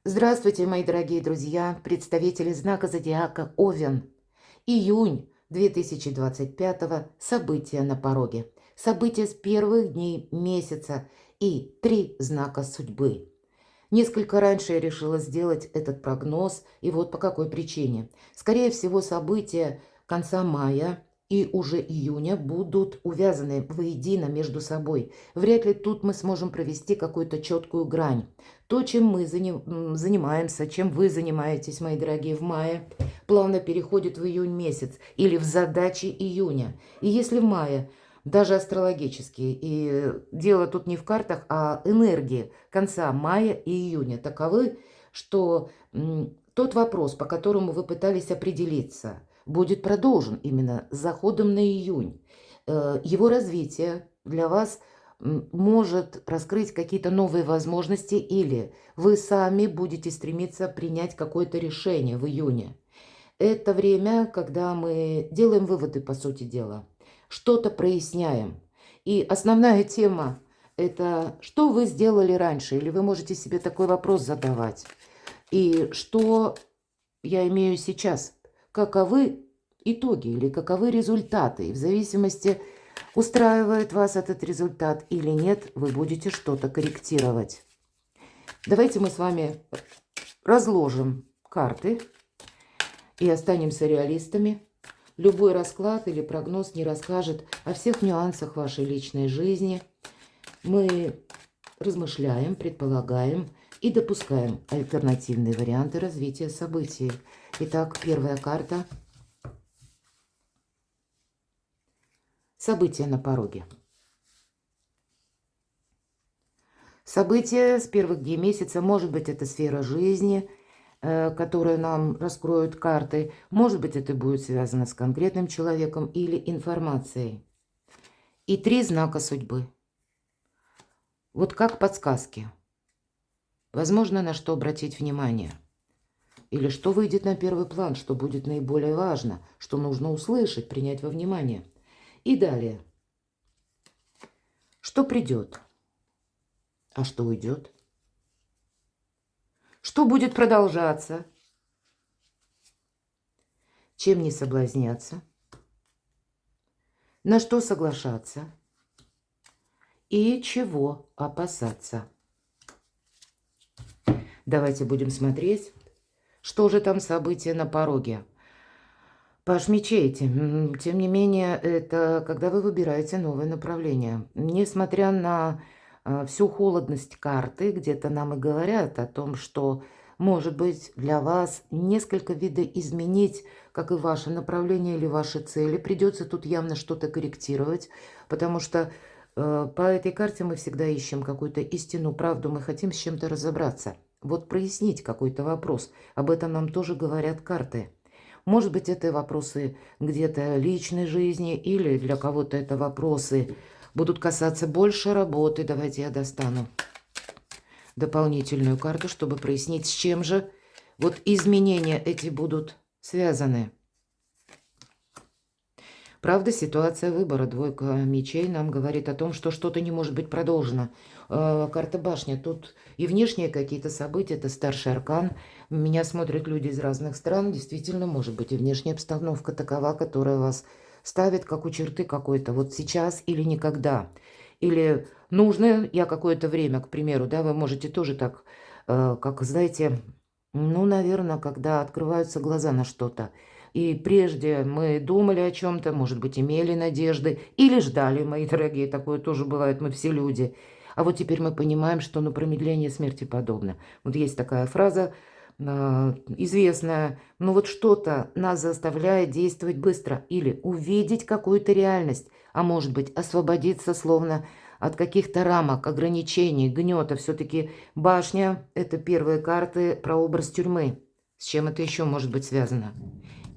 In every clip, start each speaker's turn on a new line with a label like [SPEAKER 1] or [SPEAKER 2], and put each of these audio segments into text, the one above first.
[SPEAKER 1] Здравствуйте, мои дорогие друзья, представители знака зодиака Овен. Июнь 2025. События на пороге. События с первых дней месяца и 3 знака судьбы. Несколько раньше я решила сделать этот прогноз, и вот по какой причине. Скорее всего, события конца мая и уже июня будут увязаны воедино между собой. Вряд ли тут мы сможем провести какую-то четкую грань. То, чем мы занимаемся, чем вы занимаетесь, мои дорогие, в мае, плавно переходит в июнь месяц или в задачи июня. И если в мае даже астрологически. И дело тут не в картах, а энергии конца мая и июня таковы, что тот вопрос, по которому вы пытались определиться, будет продолжен именно с заходом на июнь. Его развитие для вас может раскрыть какие-то новые возможности, или вы сами будете стремиться принять какое-то решение в июне. Это время, когда мы делаем выводы, по сути дела, что-то проясняем. И основная тема – это что вы сделали раньше, или вы можете себе такой вопрос задавать. И что я имею сейчас, каковы итоги или каковы результаты. И в зависимости, устраивает вас этот результат или нет, вы будете что-то корректировать. Давайте мы с вами разложим карты и останемся реалистами. Любой расклад или прогноз не расскажет о всех нюансах вашей личной жизни. Мы размышляем, предполагаем и допускаем альтернативные варианты развития событий. Итак, первая карта. События на пороге. События с первых дней месяца, может быть, это сфера жизни, которую нам раскроют карты. Может быть, это будет связано с конкретным человеком или информацией. И 3 знака судьбы. Вот как подсказки. Возможно, на что обратить внимание. Или что выйдет на первый план, что будет наиболее важно, что нужно услышать, принять во внимание. И далее. Что придет? А что уйдет? Что будет продолжаться? Чем не соблазняться? На что соглашаться? И чего опасаться? Давайте будем смотреть, что же там события на пороге. Паш мечей, тем не менее, это когда вы выбираете новое направление. Несмотря на всю холодность карты, где-то нам и говорят о том, что, может быть, для вас несколько видоизменить, как и ваше направление или ваши цели. Придется тут явно что-то корректировать, потому что по этой карте мы всегда ищем какую-то истину, правду, мы хотим с чем-то разобраться. Вот прояснить какой-то вопрос, об этом нам тоже говорят карты. Может быть, это вопросы где-то личной жизни, или для кого-то это вопросы будут касаться больше работы. Давайте я достану дополнительную карту, чтобы прояснить, с чем же вот изменения эти будут связаны. Правда, ситуация выбора. Двойка мечей нам говорит о том, что что-то не может быть продолжено. Карта башня. Тут и внешние какие-то события, это старший аркан. Меня смотрят люди из разных стран. Действительно, может быть, и внешняя обстановка такова, которая вас ставит как у черты какой-то. Вот сейчас или никогда. Или нужно я какое-то время, к примеру, да, вы можете тоже так, как, знаете, ну, наверное, когда открываются глаза на что-то. И прежде мы думали о чем-то, может быть, имели надежды или ждали, мои дорогие, такое тоже бывает, мы все люди. А вот теперь мы понимаем, что промедление смерти подобно. Вот есть такая фраза известная, ну вот что-то нас заставляет действовать быстро или увидеть какую-то реальность, а может быть, освободиться словно от каких-то рамок, ограничений, гнета. Все-таки башня – это первые карты про образ тюрьмы. С чем это еще может быть связано?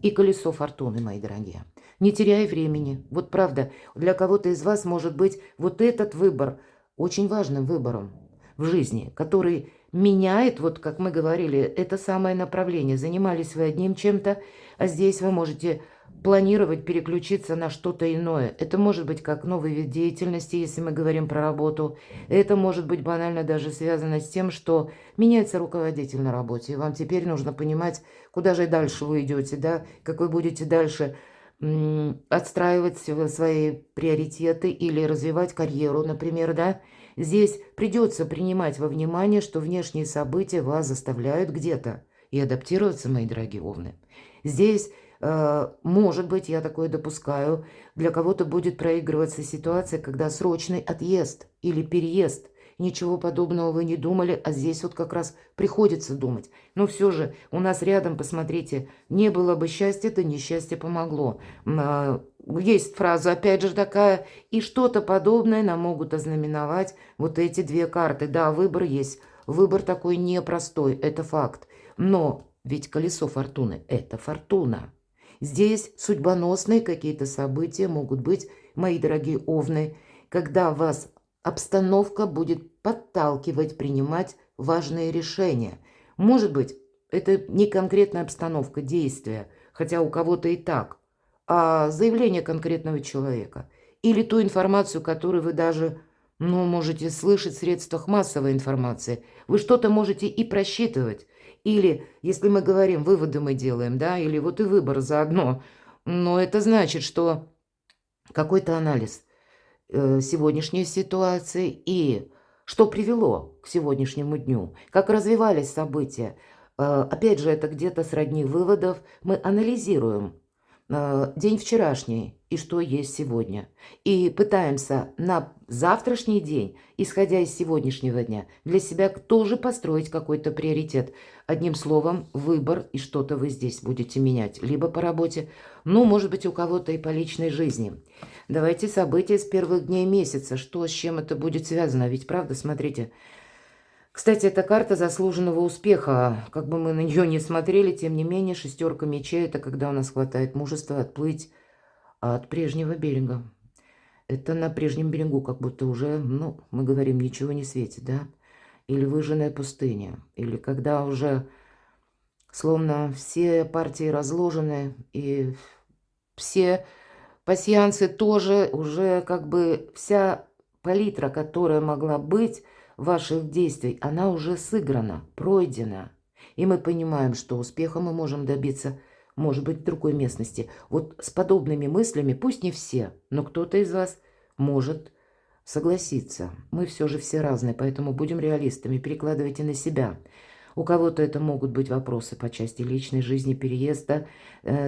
[SPEAKER 1] И колесо фортуны, мои дорогие. Не теряй времени. Вот правда, для кого-то из вас может быть вот этот выбор очень важным выбором. в жизни, который меняет, вот как мы говорили, это самое направление. Занимались вы одним чем-то, а здесь вы можете планировать переключиться на что-то иное. Это может быть как новый вид деятельности, если мы говорим про работу. Это может быть банально даже связано с тем, что меняется руководитель на работе. И вам теперь нужно понимать, куда же дальше вы идете, да, как вы будете дальше отстраивать свои приоритеты или развивать карьеру, например, да. Здесь придется принимать во внимание, что внешние события вас заставляют где-то и адаптироваться, мои дорогие овны. Здесь, может быть, я такое допускаю, для кого-то будет проигрываться ситуация, когда срочный отъезд или переезд. Ничего подобного вы не думали, а здесь вот как раз приходится думать. Но все же у нас рядом, посмотрите, не было бы счастья, то несчастье помогло. Есть фраза, опять же, такая, и что-то подобное нам могут ознаменовать вот эти две карты. Да, выбор есть. Выбор такой непростой, это факт. Но ведь колесо фортуны – это фортуна. Здесь судьбоносные какие-то события могут быть, мои дорогие овны, когда вас обстановка будет подталкивать принимать важные решения. Может быть, это не конкретная обстановка действия, хотя у кого-то и так, а заявление конкретного человека. Или ту информацию, которую вы даже, можете слышать в средствах массовой информации. Вы что-то можете и просчитывать. Или, если мы говорим, выводы мы делаем, да, или вот и выбор заодно. Но это значит, что какой-то анализ сегодняшней ситуации и что привело к сегодняшнему дню, как развивались события. Опять же, это где-то сродни выводов. Мы анализируем день вчерашний и что есть сегодня. И пытаемся на завтрашний день, исходя из сегодняшнего дня, для себя тоже построить какой-то приоритет. Одним словом, выбор, и что-то вы здесь будете менять. Либо по работе, может быть, у кого-то и по личной жизни. Давайте события с первых дней месяца. Что, с чем это будет связано? Ведь правда, смотрите. Кстати, это карта заслуженного успеха. Как бы мы на нее не смотрели, тем не менее, шестерка мечей – это когда у нас хватает мужества отплыть от прежнего берега. Это на прежнем берегу, как будто уже, мы говорим, ничего не светит, да? Или выжженная пустыня. Или когда уже словно все партии разложены, и все пасьянсы тоже уже как бы вся палитра, которая могла быть ваших действий, она уже сыграна, пройдена. И мы понимаем, что успеха мы можем добиться, может быть, в другой местности. Вот с подобными мыслями, пусть не все, но кто-то из вас может согласиться. Мы все же все разные, поэтому будем реалистами, перекладывайте на себя. У кого-то это могут быть вопросы по части личной жизни, переезда,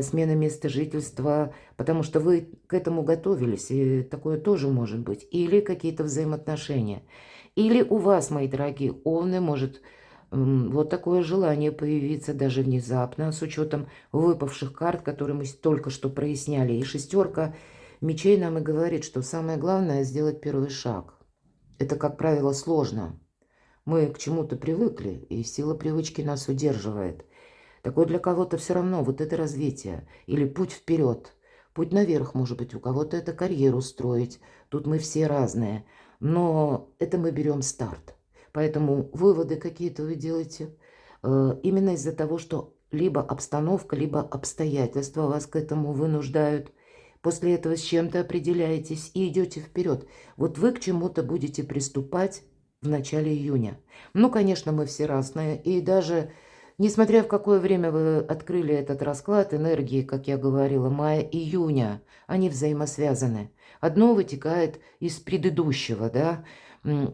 [SPEAKER 1] смены места жительства, потому что вы к этому готовились, и такое тоже может быть. Или какие-то взаимоотношения. Или у вас, мои дорогие овны, может вот такое желание появиться даже внезапно, с учетом выпавших карт, которые мы только что проясняли. И шестерка мечей нам и говорит, что самое главное – сделать первый шаг. Это, как правило, сложно. Мы к чему-то привыкли, и сила привычки нас удерживает. Такое для кого-то все равно вот это развитие или путь вперед. Путь наверх, может быть, у кого-то это карьеру строить. Тут мы все разные. Но это мы берем старт. Поэтому выводы какие-то вы делаете именно из-за того, что либо обстановка, либо обстоятельства вас к этому вынуждают. После этого с чем-то определяетесь и идете вперед. Вот вы к чему-то будете приступать в начале июня. Конечно, мы все разные, и даже несмотря в какое время вы открыли этот расклад, энергии, как я говорила, мая-июня, они взаимосвязаны. Одно вытекает из предыдущего, да,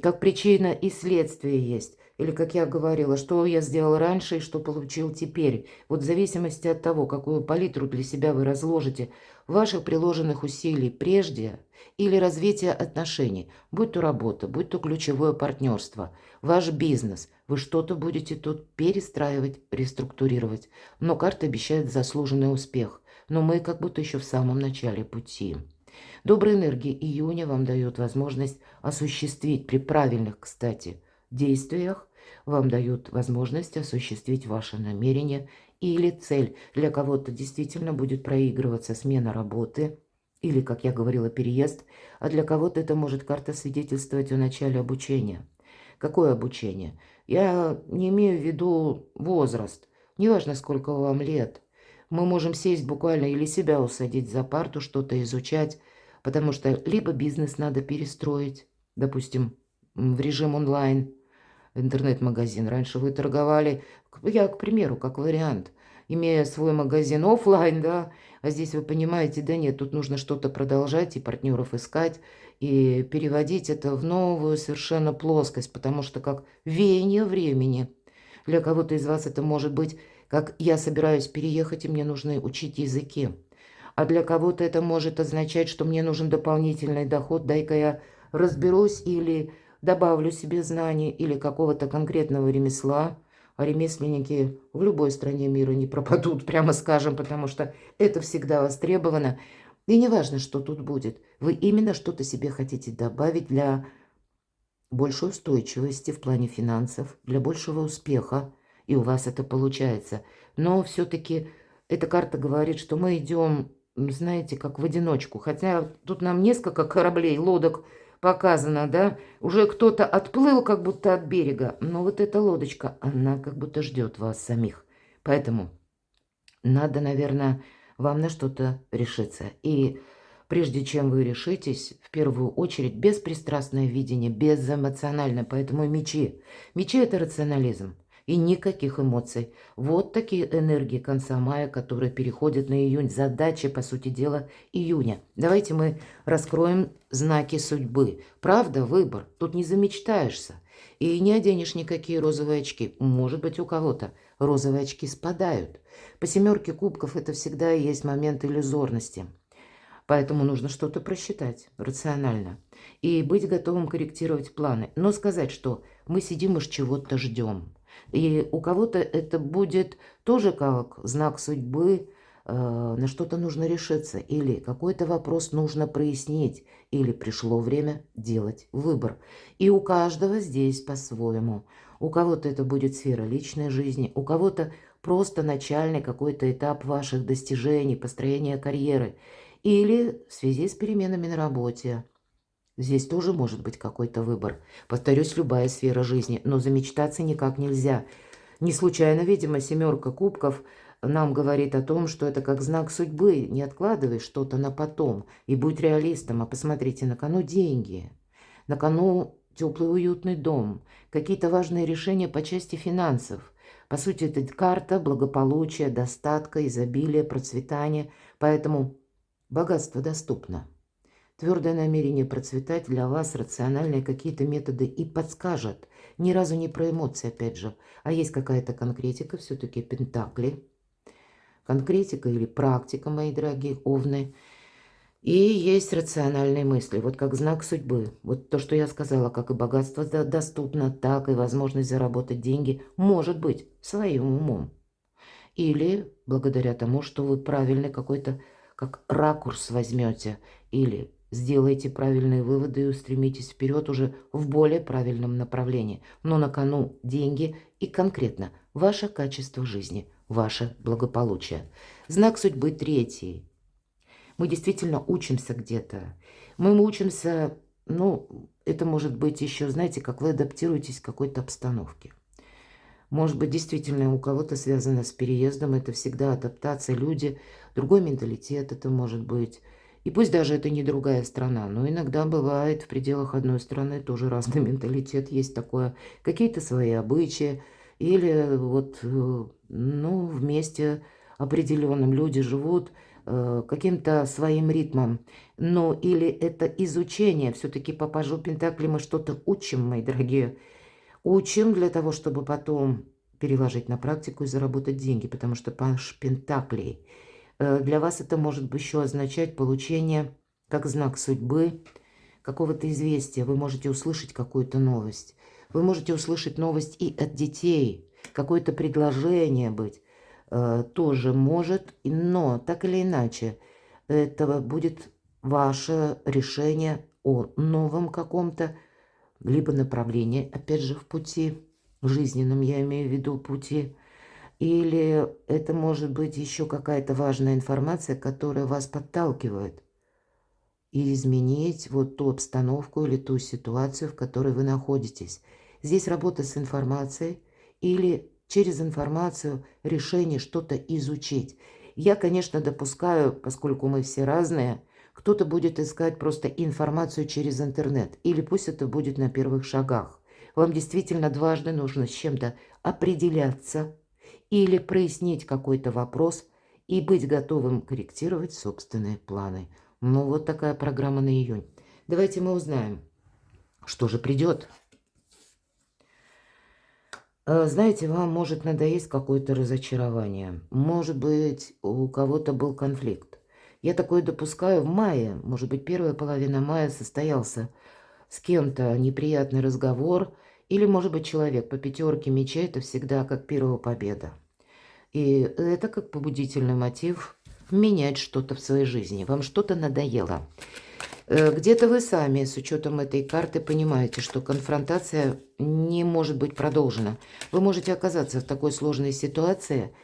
[SPEAKER 1] как причина и следствие есть. Или, как я говорила, что я сделал раньше и что получил теперь. Вот в зависимости от того, какую палитру для себя вы разложите, ваших приложенных усилий прежде или развития отношений, будь то работа, будь то ключевое партнерство, ваш бизнес, вы что-то будете тут перестраивать, реструктурировать. Но карта обещает заслуженный успех. Но мы как будто еще в самом начале пути. Добрая энергия июня вам дает возможность осуществить при правильных, кстати, действиях, вам дают возможность осуществить ваше намерение или цель. Для кого-то действительно будет проигрываться смена работы или, как я говорила, переезд, а для кого-то это может карта свидетельствовать о начале обучения. Какое обучение? Я не имею в виду возраст. Неважно, сколько вам лет. Мы можем сесть буквально или себя усадить за парту, что-то изучать, потому что либо бизнес надо перестроить, допустим, в режим онлайн, интернет-магазин. Раньше вы торговали, я, к примеру, как вариант, имея свой магазин оффлайн, да, а здесь вы понимаете, да нет, тут нужно что-то продолжать и партнеров искать, и переводить это в новую совершенно плоскость, потому что как веяние времени. Для кого-то из вас это может быть, как я собираюсь переехать, и мне нужно учить языки. А для кого-то это может означать, что мне нужен дополнительный доход, дай-ка я разберусь или добавлю себе знаний или какого-то конкретного ремесла. А ремесленники в любой стране мира не пропадут, прямо скажем, потому что это всегда востребовано. И не важно, что тут будет. Вы именно что-то себе хотите добавить для большей устойчивости в плане финансов, для большего успеха. И у вас это получается. Но все-таки эта карта говорит, что мы идем, знаете, как в одиночку. Хотя тут нам несколько кораблей, лодок показано, да, уже кто-то отплыл как будто от берега, но вот эта лодочка, она как будто ждет вас самих. Поэтому надо, наверное, вам на что-то решиться. И прежде чем вы решитесь, в первую очередь, беспристрастное видение, безэмоциональное, поэтому и мечи. Мечи – это рационализм. И никаких эмоций. Вот такие энергии конца мая, которые переходят на июнь. Задача, по сути дела, июня. Давайте мы раскроем знаки судьбы. Правда, выбор. Тут не замечтаешься. И не оденешь никакие розовые очки. Может быть, у кого-то розовые очки спадают. По семерке кубков это всегда есть момент иллюзорности. Поэтому нужно что-то просчитать рационально. И быть готовым корректировать планы. Но сказать, что мы сидим и чего-то ждем. И у кого-то это будет тоже как знак судьбы, на что-то нужно решиться. Или какой-то вопрос нужно прояснить. Или пришло время делать выбор. И у каждого здесь по-своему. У кого-то это будет сфера личной жизни, у кого-то просто начальный какой-то этап ваших достижений, построения карьеры. Или в связи с переменами на работе. Здесь тоже может быть какой-то выбор. Повторюсь, любая сфера жизни, но замечтаться никак нельзя. Не случайно, видимо, семерка кубков нам говорит о том, что это как знак судьбы. Не откладывай что-то на потом и будь реалистом. А посмотрите, на кону деньги, на кону теплый уютный дом, какие-то важные решения по части финансов. По сути, это карта благополучия, достатка, изобилия, процветания. Поэтому богатство доступно. Твердое намерение процветать для вас, рациональные какие-то методы и подскажет. Ни разу не про эмоции, опять же, а есть какая-то конкретика, все-таки пентакли. Конкретика или практика, мои дорогие овны. И есть рациональные мысли, вот как знак судьбы. Вот то, что я сказала, как и богатство доступно, так и возможность заработать деньги, может быть, своим умом. Или благодаря тому, что вы правильный какой-то как ракурс возьмете, или сделаете правильные выводы и устремитесь вперед уже в более правильном направлении. Но на кону деньги и конкретно ваше качество жизни, ваше благополучие. Знак судьбы третий. Мы действительно учимся где-то. Мы учимся, ну, это может быть еще, знаете, как вы адаптируетесь к какой-то обстановке. Может быть, действительно у кого-то связано с переездом, это всегда адаптация, люди, другой менталитет это может быть. И пусть даже это не другая страна, но иногда бывает в пределах одной страны тоже разный менталитет, есть такое, какие-то свои обычаи, или вот, ну, вместе определенным люди живут каким-то своим ритмом. Ну, или это изучение, все-таки по пажу Пентакли мы что-то учим, мои дорогие. Учим для того, чтобы потом переложить на практику и заработать деньги, потому что паж Пентаклей. Для вас это может еще означать получение, как знак судьбы, какого-то известия. Вы можете услышать какую-то новость. Вы можете услышать новость и от детей. Какое-то предложение быть тоже может, но так или иначе, это будет ваше решение о новом каком-то либо направлении, опять же, в пути, в жизненном я имею в виду пути, или это может быть еще какая-то важная информация, которая вас подталкивает и изменить вот ту обстановку или ту ситуацию, в которой вы находитесь. Здесь работа с информацией или через информацию решение что-то изучить. Я, конечно, допускаю, поскольку мы все разные, кто-то будет искать просто информацию через интернет, или пусть это будет на первых шагах. Вам действительно дважды нужно с чем-то определяться или прояснить какой-то вопрос и быть готовым корректировать собственные планы. Ну, вот такая программа на июнь. Давайте мы узнаем, что же придет. Знаете, вам может надоесть какое-то разочарование. Может быть, у кого-то был конфликт. Я такое допускаю в мае, может быть, первая половина мая состоялся с кем-то неприятный разговор, или, может быть, человек по пятерке мечей – это всегда как первая победа. И это как побудительный мотив менять что-то в своей жизни. Вам что-то надоело. Где-то вы сами, с учетом этой карты, понимаете, что конфронтация не может быть продолжена. Вы можете оказаться в такой сложной ситуации,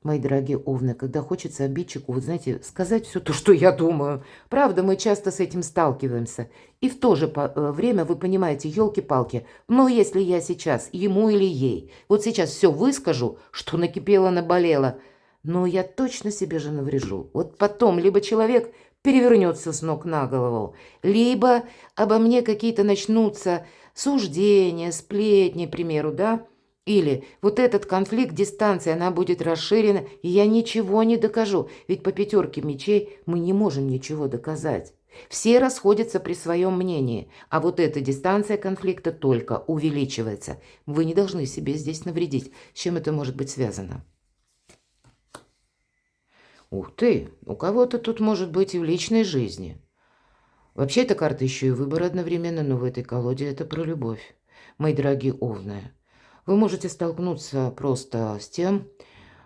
[SPEAKER 1] мои дорогие овны, когда хочется обидчику, вот знаете, сказать все то, что я думаю. Правда, мы часто с этим сталкиваемся. И в то же время вы понимаете, елки-палки, но если я сейчас ему или ей, вот сейчас все выскажу, что накипело, наболело, но я точно себе же наврежу. Вот потом либо человек перевернется с ног на голову, либо обо мне какие-то начнутся суждения, сплетни, к примеру, да, или вот этот конфликт, дистанция, она будет расширена, и я ничего не докажу, ведь по пятерке мечей мы не можем ничего доказать. Все расходятся при своем мнении, а вот эта дистанция конфликта только увеличивается. Вы не должны себе здесь навредить. С чем это может быть связано? Ух ты, у кого-то тут может быть и в личной жизни. Вообще эта карта еще и выбор одновременно, но в этой колоде это про любовь. Мои дорогие овны, вы можете столкнуться просто с тем,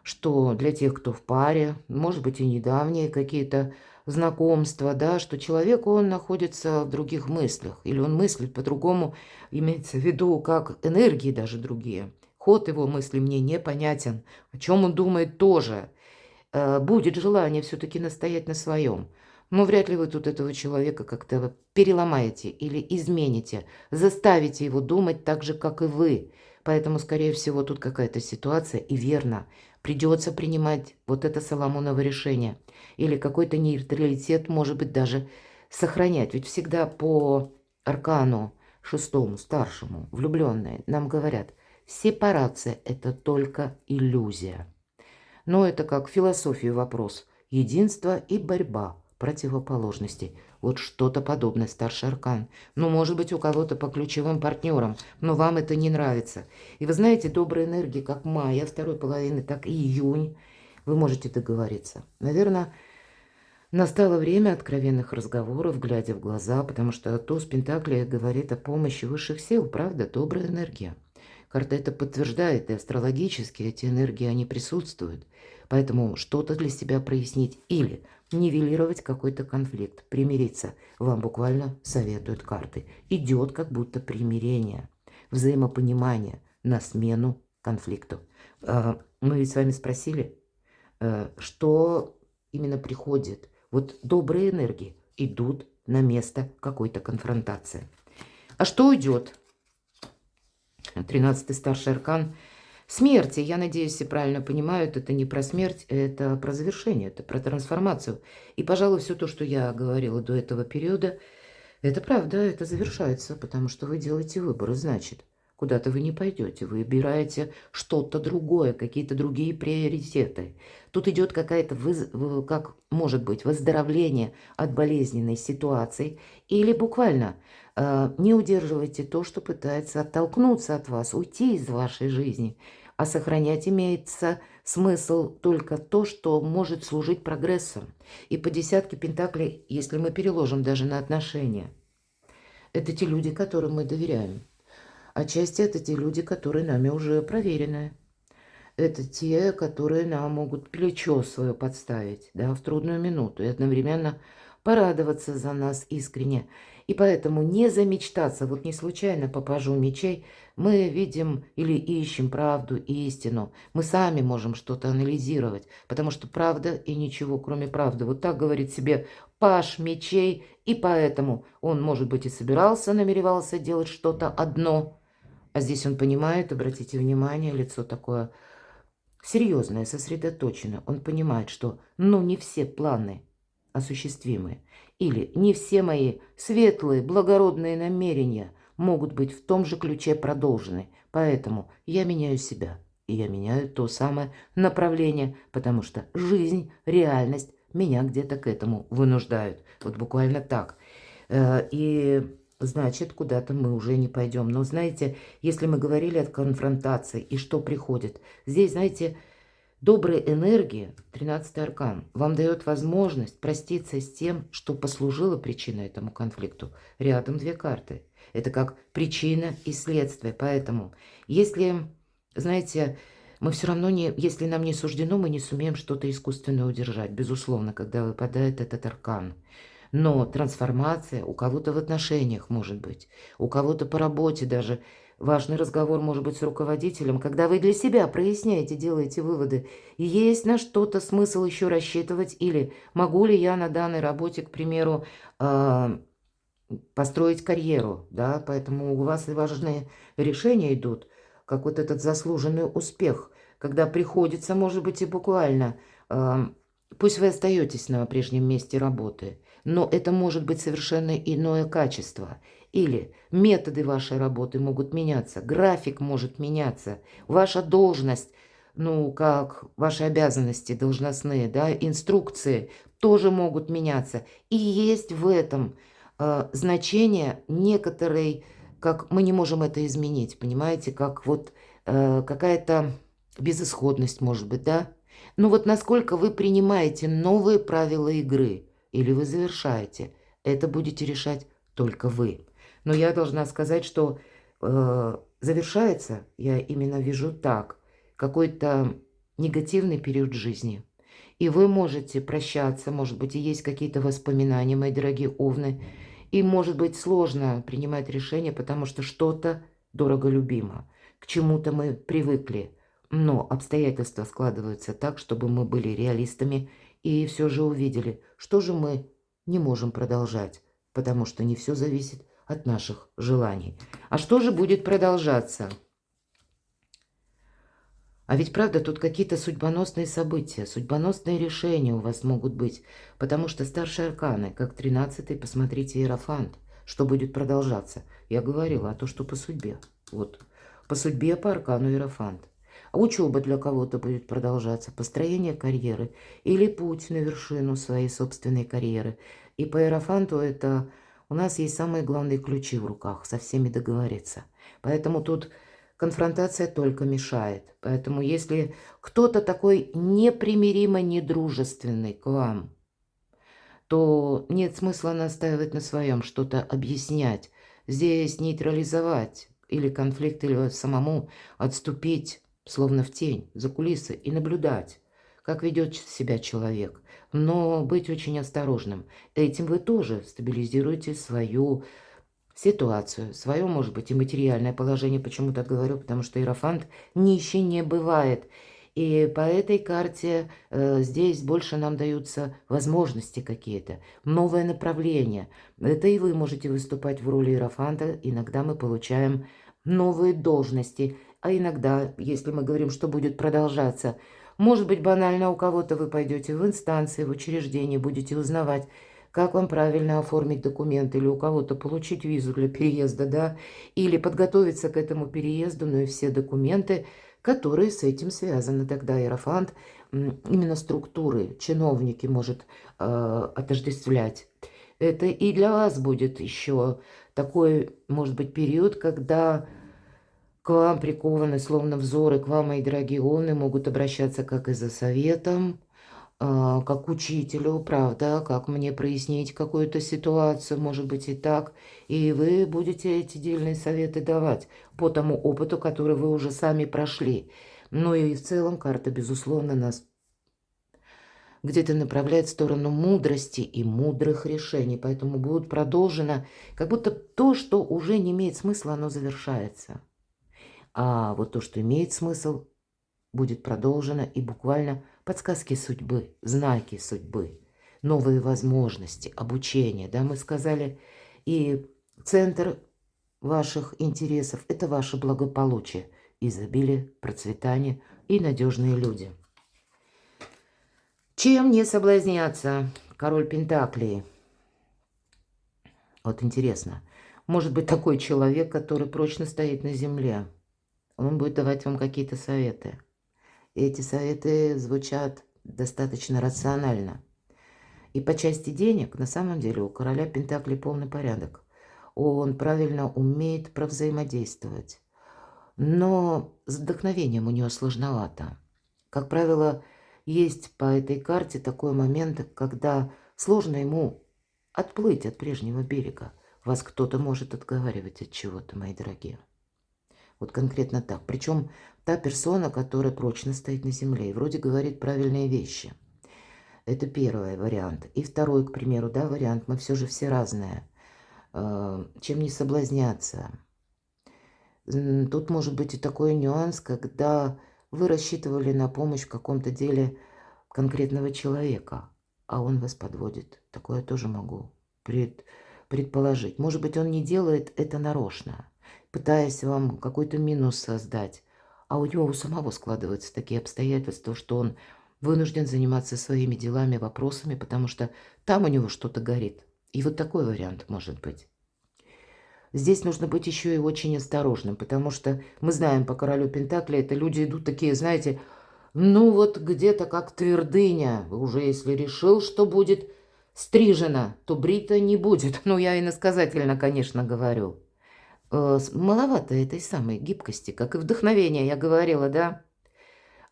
[SPEAKER 1] что для тех, кто в паре, может быть и недавние какие-то знакомства, да, что человек, он находится в других мыслях, или он мыслит по-другому, имеется в виду, как энергии даже другие. Ход его мысли мне непонятен, о чем он думает тоже. Будет желание все-таки настоять на своем. Но вряд ли вы тут этого человека как-то переломаете или измените, заставите его думать так же, как и вы. Поэтому, скорее всего, тут какая-то ситуация, и верно, придется принимать вот это Соломоново решение. Или какой-то нейтралитет, может быть, даже сохранять. Ведь всегда по аркану шестому, старшему, влюбленные, нам говорят, сепарация – это только иллюзия. Но это как философию вопрос. Единство и борьба противоположностей. Вот что-то подобное, старший аркан. Ну, может быть, у кого-то по ключевым партнерам, но вам это не нравится. И вы знаете, добрая энергия, как мая, второй половины, так и июнь, вы можете договориться. Наверное, настало время откровенных разговоров, глядя в глаза, потому что туз Пентаклей говорит о помощи высших сил, правда, добрая энергия. Карта это подтверждает, и астрологически эти энергии, они присутствуют. Поэтому что-то для себя прояснить или нивелировать какой-то конфликт, примириться. Вам буквально советуют карты. Идет как будто примирение, взаимопонимание на смену конфликту. Мы ведь с вами спросили, что именно приходит. Вот добрые энергии идут на место какой-то конфронтации. А что уйдет? 13-й старший аркан смерти. Я надеюсь, все правильно понимают, это не про смерть, это про завершение, это про трансформацию. И, пожалуй, все то, что я говорила до этого периода, это правда, это завершается, потому что вы делаете выбор, значит, куда-то вы не пойдете, вы выбираете что-то другое, какие-то другие приоритеты. Тут идет какая-то, как может быть, выздоровление от болезненной ситуации или буквально не удерживайте то, что пытается оттолкнуться от вас, уйти из вашей жизни, а сохранять имеется смысл только то, что может служить прогрессом. И по десятке пентаклей, если мы переложим даже на отношения, это те люди, которым мы доверяем. Отчасти это те люди, которые нами уже проверены. Это те, которые нам могут плечо свое подставить, да, в трудную минуту и одновременно порадоваться за нас искренне. И поэтому не замечтаться, вот не случайно по пажу мечей мы видим или ищем правду и истину. Мы сами можем что-то анализировать, потому что правда и ничего, кроме правды. Вот так говорит себе паж мечей, и поэтому он, может быть, и собирался, намеревался делать что-то одно, А здесь он понимает, обратите внимание, лицо такое серьезное, сосредоточенное. Он понимает, что, ну, не все планы осуществимы. Или не все мои светлые, благородные намерения могут быть в том же ключе продолжены. Поэтому я меняю себя. И я меняю то самое направление, потому что жизнь, реальность меня где-то к этому вынуждают. Вот буквально так. И значит, куда-то мы уже не пойдем. Но знаете, если мы говорили о конфронтации и что приходит, здесь, знаете, добрая энергия, 13-й аркан, вам дает возможность проститься с тем, что послужило причиной этому конфликту. Рядом две карты. Это как причина и следствие. Поэтому, если, знаете, мы все равно не, если нам не суждено, мы не сумеем что-то искусственно удержать. Безусловно, когда выпадает этот аркан. Но трансформация у кого-то в отношениях может быть, у кого-то по работе даже. Важный разговор может быть с руководителем, когда вы для себя проясняете, делаете выводы. Есть на что-то смысл еще рассчитывать, или могу ли я на данной работе, к примеру, построить карьеру, да, поэтому у вас и важные решения идут, как вот этот заслуженный успех, когда приходится, может быть, и буквально, пусть вы остаетесь на прежнем месте работы, но это может быть совершенно иное качество. Или методы вашей работы могут меняться, график может меняться, ваша должность, ну, как ваши обязанности должностные, да, инструкции тоже могут меняться. И есть в этом значение некоторой, как мы не можем это изменить, понимаете, как вот какая-то безысходность, может быть, да? Ну вот насколько вы принимаете новые правила игры или вы завершаете, это будете решать только вы. Но я должна сказать, что завершается, я именно вижу так, какой-то негативный период жизни. И вы можете прощаться, может быть, и есть какие-то воспоминания, мои дорогие овны, и может быть сложно принимать решения, потому что что-то дорого любимо, к чему-то мы привыкли, но обстоятельства складываются так, чтобы мы были реалистами и все же увидели, что же мы не можем продолжать, потому что не все зависит от наших желаний. А что же будет продолжаться? А ведь правда, тут какие-то судьбоносные события, судьбоносные решения у вас могут быть, потому что старшие арканы, как 13-й, посмотрите, Иерофант, что будет продолжаться. Я говорила, а то, что по судьбе. Вот, по судьбе, по аркану Иерофант. А учеба для кого-то будет продолжаться, построение карьеры или путь на вершину своей собственной карьеры. И по Иерофанту это у нас есть самые главные ключи в руках, со всеми договориться. Поэтому тут конфронтация только мешает. Поэтому если кто-то такой непримиримо недружественный к вам, то нет смысла настаивать на своем, что-то объяснять. Здесь нейтрализовать или конфликт, или самому отступить, словно в тень, за кулисы и наблюдать, как ведет себя человек. Но быть очень осторожным. Этим вы тоже стабилизируете свою ситуацию, свое, может быть, и материальное положение. Почему так говорю? Потому что Иерофант нищий не бывает. И по этой карте здесь больше нам даются возможности какие-то, новое направление. Это и вы можете выступать в роли Иерофанта. Иногда мы получаем новые должности. А иногда, если мы говорим, что будет продолжаться, может быть, банально у кого-то вы пойдете в инстанции, в учреждение, будете узнавать, как вам правильно оформить документы, или у кого-то получить визу для переезда, да, или подготовиться к этому переезду, ну и все документы, которые с этим связаны. Тогда Иерофант именно структуры, чиновники может отождествлять. Это и для вас будет еще такой, может быть, период, когда к вам прикованы словно взоры, к вам, мои дорогие овны, могут обращаться как и за советом, как учителю, правда, как мне прояснить какую-то ситуацию, может быть и так. И вы будете эти дельные советы давать по тому опыту, который вы уже сами прошли. Ну и в целом карта, безусловно, нас где-то направляет в сторону мудрости и мудрых решений. Поэтому будет продолжено, как будто то, что уже не имеет смысла, оно завершается. А вот то, что имеет смысл, будет продолжено, и буквально подсказки судьбы, знаки судьбы, новые возможности, обучение, да, мы сказали. И центр ваших интересов – это ваше благополучие, изобилие, процветание и надежные люди. Чем не соблазняться? Король Пентаклей. Вот интересно. Может быть такой человек, который прочно стоит на земле. Он будет давать вам какие-то советы. И эти советы звучат достаточно рационально. И по части денег, на самом деле, у короля Пентаклей полный порядок. Он правильно умеет провзаимодействовать. Но с вдохновением у него сложновато. Как правило, есть по этой карте такой момент, когда сложно ему отплыть от прежнего берега. Вас кто-то может отговаривать от чего-то, мои дорогие. Вот конкретно так. Причем та персона, которая прочно стоит на земле и вроде говорит правильные вещи. Это первый вариант. И второй, к примеру, да, вариант. Мы все же все разные. Чем не соблазняться? Тут может быть и такой нюанс, когда вы рассчитывали на помощь в каком-то деле конкретного человека, а он вас подводит. Такое тоже могу предположить. Может быть, он не делает это нарочно, пытаясь вам какой-то минус создать, а у него у самого складываются такие обстоятельства, что он вынужден заниматься своими делами, вопросами, потому что там у него что-то горит. И вот такой вариант может быть. Здесь нужно быть еще и очень осторожным, потому что мы знаем по королю Пентакли, это люди идут такие, знаете, ну вот где-то как твердыня. Уже если решил, что будет стрижено, то брито не будет. Ну, я иносказательно, конечно, говорю. Маловато этой самой гибкости, как и вдохновения, я говорила, да?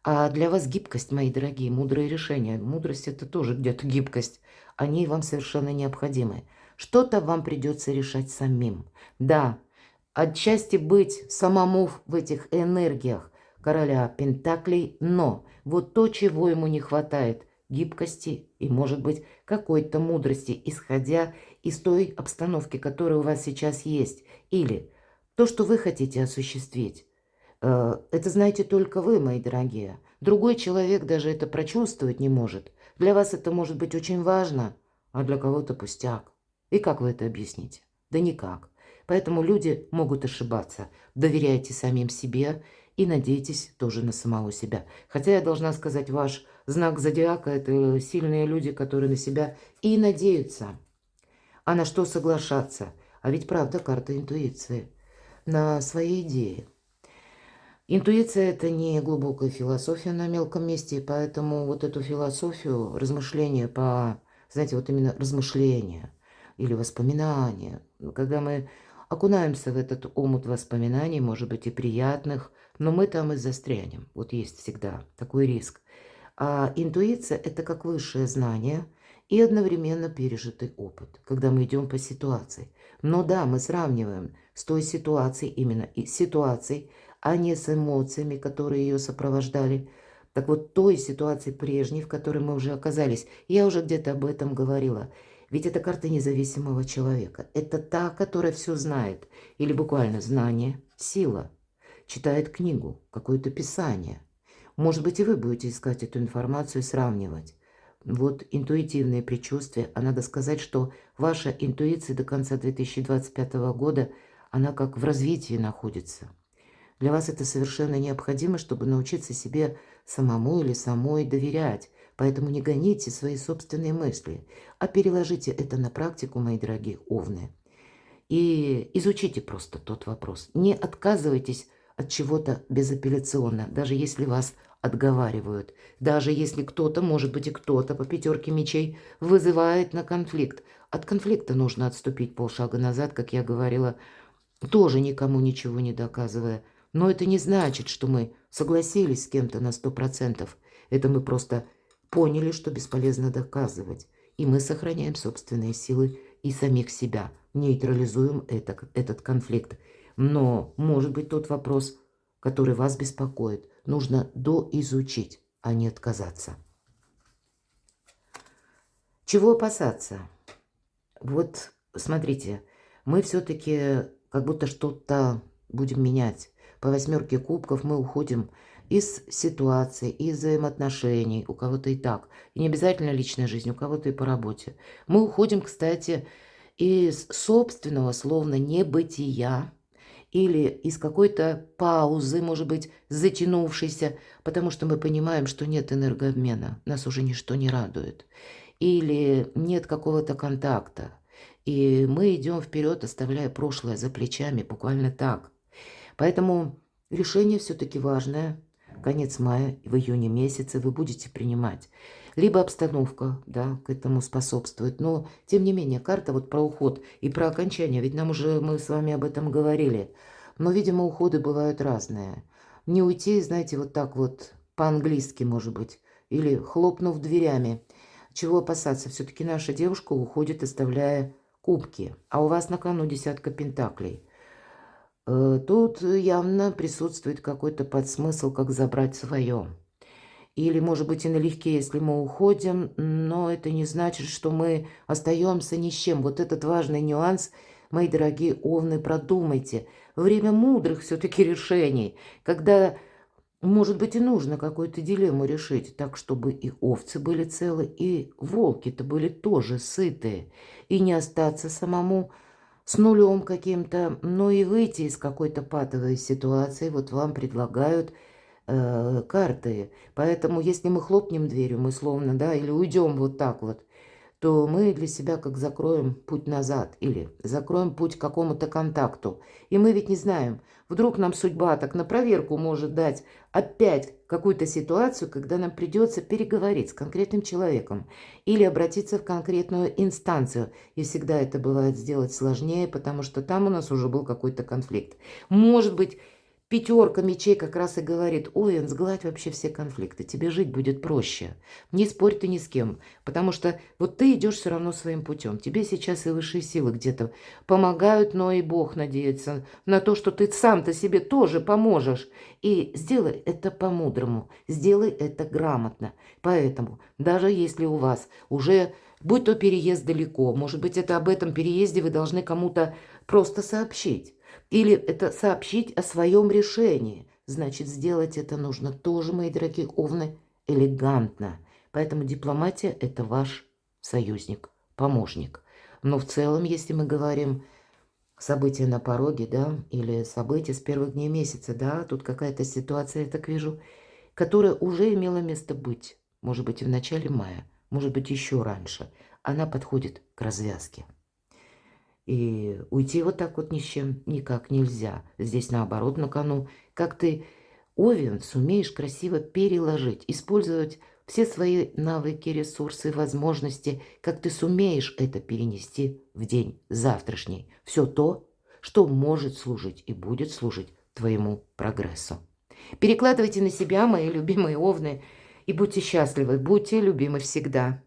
[SPEAKER 1] А для вас гибкость, мои дорогие, мудрые решения. Мудрость – это тоже где-то гибкость. Они вам совершенно необходимы. Что-то вам придется решать самим. Да, отчасти быть самому в этих энергиях короля Пентаклей, но вот то, чего ему не хватает – гибкости и, может быть, какой-то мудрости, исходя из той обстановки, которая у вас сейчас есть, или то, что вы хотите осуществить. Это знаете только вы, мои дорогие. Другой человек даже это прочувствовать не может. Для вас это может быть очень важно, а для кого-то пустяк. И как вы это объясните? Да никак. Поэтому люди могут ошибаться. Доверяйте самим себе и надейтесь тоже на самого себя. Хотя я должна сказать, ваш знак зодиака – это сильные люди, которые на себя и надеются. А на что соглашаться? А ведь правда карта интуиции. На свои идеи. Интуиция – это не глубокая философия на мелком месте, и поэтому вот эту философию, размышления по, знаете, вот именно размышления или воспоминания, когда мы окунаемся в этот омут воспоминаний, может быть, и приятных, но мы там и застрянем. Вот есть всегда такой риск. А интуиция – это как высшее знание и одновременно пережитый опыт, когда мы идем по ситуации. Но да, мы сравниваем с той ситуацией, именно и ситуацией, а не с эмоциями, которые ее сопровождали. Так вот, той ситуации прежней, в которой мы уже оказались, я уже где-то об этом говорила. Ведь это карта независимого человека. Это та, которая все знает. Или буквально знание, сила. Читает книгу, какое-то писание. Может быть, и вы будете искать эту информацию и сравнивать. Вот интуитивные предчувствия. А надо сказать, что ваша интуиция до конца 2025 года, она как в развитии находится. Для вас это совершенно необходимо, чтобы научиться себе самому или самой доверять. Поэтому не гоните свои собственные мысли, а переложите это на практику, мои дорогие овны. И изучите просто тот вопрос. Не отказывайтесь от чего-то безапелляционно, даже если вас отговаривают. Даже если кто-то, может быть и кто-то по пятерке мечей вызывает на конфликт. От конфликта нужно отступить полшага назад, как я говорила, тоже никому ничего не доказывая. Но это не значит, что мы согласились с кем-то на 100%. Это мы просто поняли, что бесполезно доказывать. И мы сохраняем собственные силы и самих себя. Нейтрализуем этот конфликт. Но, может быть, тот вопрос, который вас беспокоит, нужно доизучить, а не отказаться. Чего опасаться? Вот, смотрите, мы все-таки как будто что-то будем менять. По 8 кубков мы уходим из ситуации, из взаимоотношений, у кого-то и так. И не обязательно личная жизнь, у кого-то и по работе. Мы уходим, кстати, из собственного, словно небытия, или из какой-то паузы, может быть, затянувшейся, потому что мы понимаем, что нет энергообмена, нас уже ничто не радует, или нет какого-то контакта, и мы идем вперед, оставляя прошлое за плечами, буквально так. Поэтому решение все-таки важное. Конец мая, в июне месяце вы будете принимать. Либо обстановка, да, к этому способствует. Но, тем не менее, карта вот про уход и про окончание, ведь нам уже, мы с вами об этом говорили. Но, видимо, уходы бывают разные. Не уйти, знаете, вот так вот по-английски, может быть, или хлопнув дверями. Чего опасаться? Все-таки наша девушка уходит, оставляя кубки. А у вас на кону десятка пентаклей. Тут явно присутствует какой-то подсмысл, как забрать свое. Или, может быть, и налегке, если мы уходим, но это не значит, что мы остаемся ни с чем. Вот этот важный нюанс, мои дорогие овны, продумайте. Время мудрых все-таки решений, когда, может быть, и нужно какую-то дилемму решить, так, чтобы и овцы были целы, и волки-то были тоже сытые, и не остаться самому с нулем каким-то, но и выйти из какой-то патовой ситуации. Вот вам предлагают карты. Поэтому если мы хлопнем дверью, мы словно, да, или уйдем вот так вот, то мы для себя как закроем путь назад или закроем путь к какому-то контакту. И мы ведь не знаем, вдруг нам судьба так на проверку может дать опять какую-то ситуацию, когда нам придется переговорить с конкретным человеком или обратиться в конкретную инстанцию. И всегда это бывает сделать сложнее, потому что там у нас уже был какой-то конфликт. Может быть, пятерка мечей как раз и говорит: ой, сгладь вообще все конфликты, тебе жить будет проще. Не спорь ты ни с кем, потому что вот ты идешь все равно своим путем. Тебе сейчас и высшие силы где-то помогают, но и Бог надеется на то, что ты сам-то себе тоже поможешь. И сделай это по-мудрому, сделай это грамотно. Поэтому, даже если у вас уже, будь то переезд далеко, может быть, это об этом переезде вы должны кому-то просто сообщить. Или это сообщить о своем решении. Значит, сделать это нужно тоже, мои дорогие овны, элегантно. Поэтому дипломатия – это ваш союзник, помощник. Но в целом, если мы говорим события на пороге, да, или события с первых дней месяца, да, тут какая-то ситуация, я так вижу, которая уже имела место быть. Может быть, и в начале мая, может быть, еще раньше. Она подходит к развязке. И уйти вот так вот ни с чем никак нельзя. Здесь наоборот на кону. Как ты, Овен, сумеешь красиво переложить, использовать все свои навыки, ресурсы, возможности, как ты сумеешь это перенести в день завтрашний. Все то, что может служить и будет служить твоему прогрессу. Перекладывайте на себя, мои любимые овны, и будьте счастливы, будьте любимы всегда.